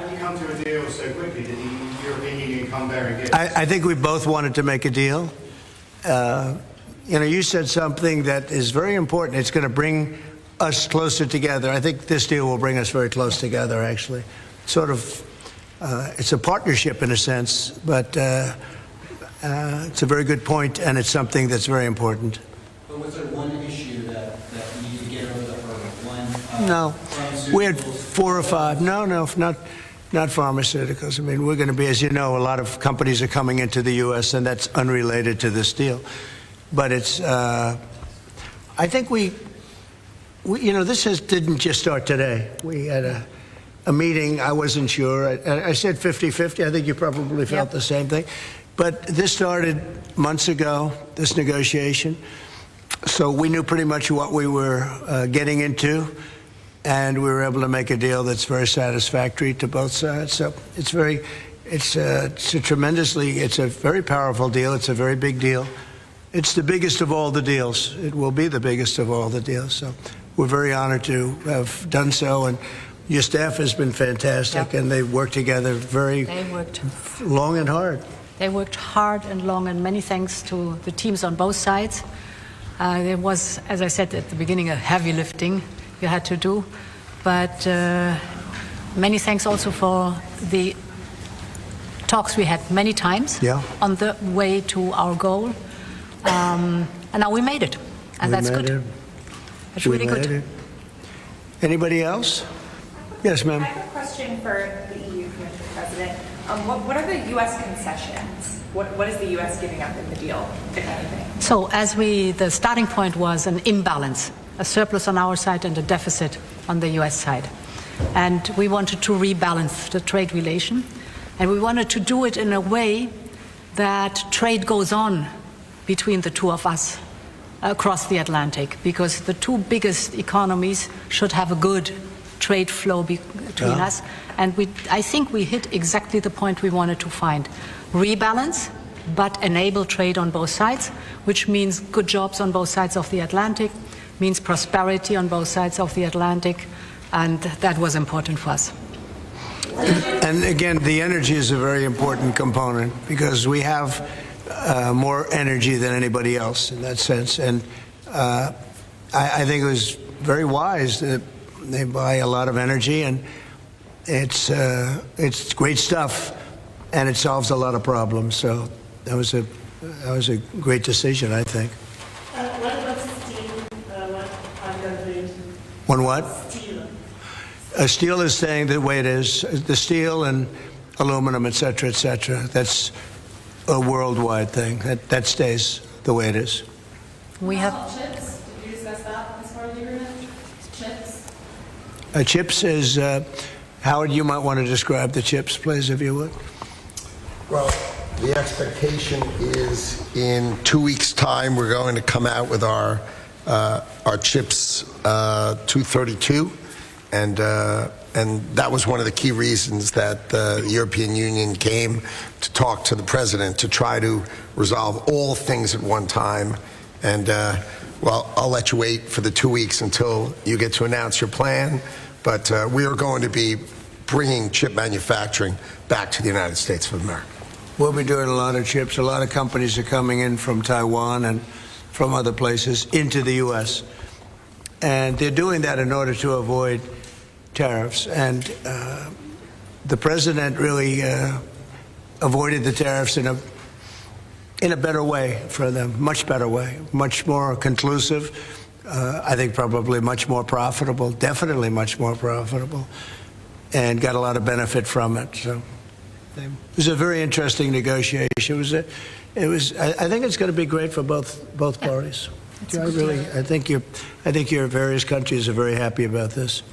did you come to a deal so quickly? Did the European Union come there and get... I think we both wanted to make a deal. You know, you said something that is very important. It's going to bring us closer together. I think this deal will bring us very close together, actually. Sort of, it's a partnership in a sense, but it's a very good point, and it's something that's very important. But was there one issue that you need to get over the hurdle? No. We had 4 or 5. No, not pharmaceuticals. I mean, we're going to be, as you know, a lot of companies are coming into the U.S., and that's unrelated to this deal. But it's, I think we you know, this didn't just start today. We had a meeting. I wasn't sure. I said 50-50. I think you probably felt the same thing. But this started months ago, this negotiation. So we knew pretty much what we were getting into, and we were able to make a deal that's very satisfactory to both sides. So it's a very powerful deal. It's a very big deal. It's the biggest of all the deals. It will be the biggest of all the deals. So we're very honored to have done so. And your staff has been fantastic, and they worked together long and hard. They worked hard and long, and many thanks to the teams on both sides. There was, as I said at the beginning, a heavy lifting you had to do. But many thanks also for the talks we had many times on the way to our goal. And now we made it, and that's good. It's really good. Anybody else? Yes, ma'am. I have a question for the EU Commission President. What are the U.S. concessions? What is the U.S. giving up in the deal, if anything? So the starting point was an imbalance, a surplus on our side and a deficit on the U.S. side. And we wanted to rebalance the trade relation. And we wanted to do it in a way that trade goes on between the two of us across the Atlantic, because the two biggest economies should have a good trade flow between us. And I think we hit exactly the point we wanted to find. Rebalance, but enable trade on both sides, which means good jobs on both sides of the Atlantic, means prosperity on both sides of the Atlantic, and that was important for us. And again, the energy is a very important component, because we have more energy than anybody else in that sense. And I think it was very wise that they buy a lot of energy, and it's great stuff, and it solves a lot of problems. So that was a great decision, I think. What about steel? What are you going to do? On what? Steel. Steel is staying the way it is. The steel and aluminum, et cetera, that's a worldwide thing. That stays the way it is. We have chips. Did you discuss that as part of the agreement? Chips. Chips is Howard. You might want to describe the chips, please, if you would. Well, the expectation is in 2 weeks' time we're going to come out with our chips 232, and that was one of the key reasons that the European Union came to talk to the president, to try to resolve all things at one time. And well, I'll let you wait for the 2 weeks until you get to announce your plan. But we are going to be bringing chip manufacturing back to the United States of America. We'll be doing a lot of chips. A lot of companies are coming in from Taiwan and from other places into the U.S. And they're doing that in order to avoid tariffs. And the president really avoided the tariffs in a better way for them, much better way, much more conclusive. I think probably much more profitable, definitely much more profitable, and got a lot of benefit from it. So it was a very interesting negotiation. I think it's going to be great for both parties. I think your various countries are very happy about this.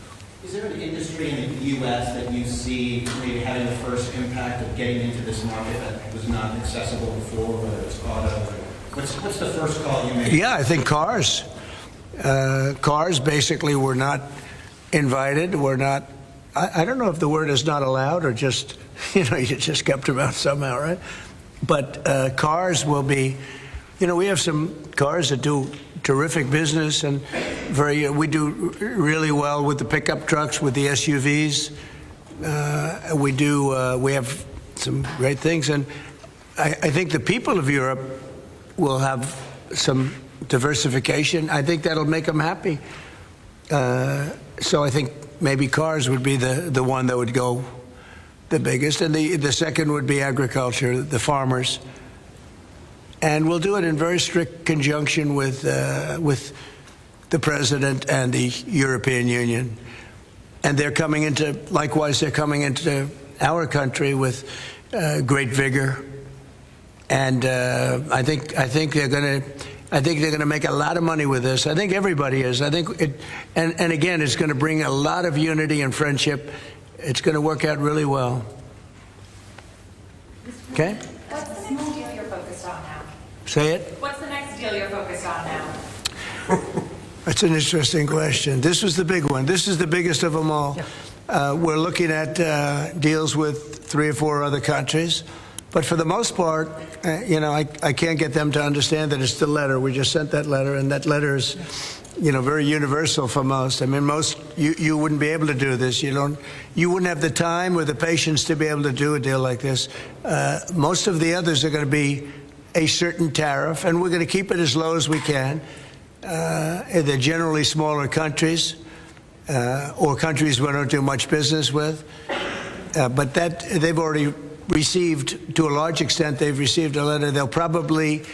Is there an industry in the U.S. that you see maybe having the first impact of getting into this market that was not accessible before, whether it's auto? What's the first call you made? Yeah, I think cars. Cars basically were not invited. Were not. I don't know if the word is not allowed or just, you just kept them out somehow, right? But cars will be, we have some cars that do terrific business, and we do really well with the pickup trucks, with the SUVs. We have some great things, and I think the people of Europe will have some diversification. I think that'll make them happy. So I think maybe cars would be the one that would go the biggest, and the second would be agriculture, the farmers. And we'll do it in very strict conjunction with the President and the European Union. And they're coming into, likewise, they're coming into our country with great vigor. And I think they're going to make a lot of money with this. I think everybody is. I think and again, it's going to bring a lot of unity and friendship. It's going to work out really well. Okay? What's the next deal you're focused on now? Say it. What's the next deal you're focused on now? That's an interesting question. This was the big one. This is the biggest of them all. We're looking at deals with 3 or 4 other countries. But for the most part, I can't get them to understand that it's the letter. We just sent that letter, and that letter is, very universal for most. I mean, you wouldn't be able to do this. You wouldn't have the time or the patience to be able to do a deal like this. Most of the others are going to be a certain tariff, and we're going to keep it as low as we can. They're generally smaller countries or countries we don't do much business with. But that they've already received, to a large extent, they've received a letter. They'll probably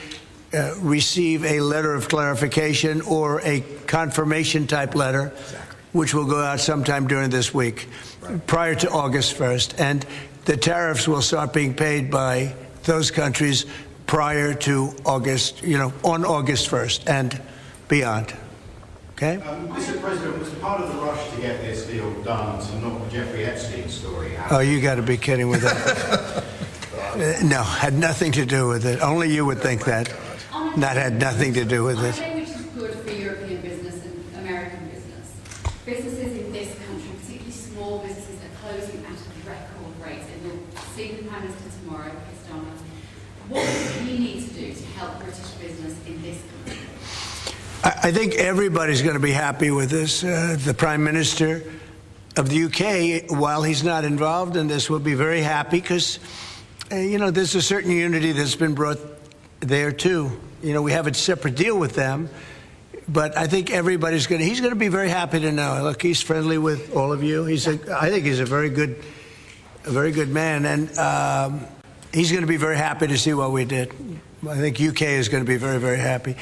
receive a letter of clarification or a confirmation type letter, which will go out sometime during this week, prior to August 1st. And the tariffs will start being paid by those countries prior to August, on August 1st and beyond. Okay? Mr. President, was part of the rush to get this deal done to knock the Jeffrey Epstein story out? Oh, you got to be kidding with that. No, had nothing to do with it. Only you would think that. That had nothing to do with it. Which is good for European business and American business. Businesses in this country, particularly small businesses, are closing at a record rate. And you'll see the Prime Minister tomorrow, Kristana. What does he need to do to help British business in this country? I think everybody's going to be happy with this. The Prime Minister of the UK, while he's not involved in this, will be very happy because, there's a certain unity that's been brought there too. We have a separate deal with them, but I think he's going to be very happy to know. Look, he's friendly with all of you. I think he's a very good man, and he's going to be very happy to see what we did. I think UK is going to be very, very happy.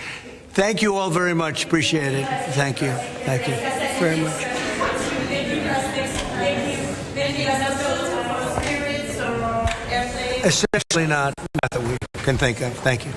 Thank you all very much. Appreciate it. Thank you. Thank you very much. Essentially not that we can think of. Thank you.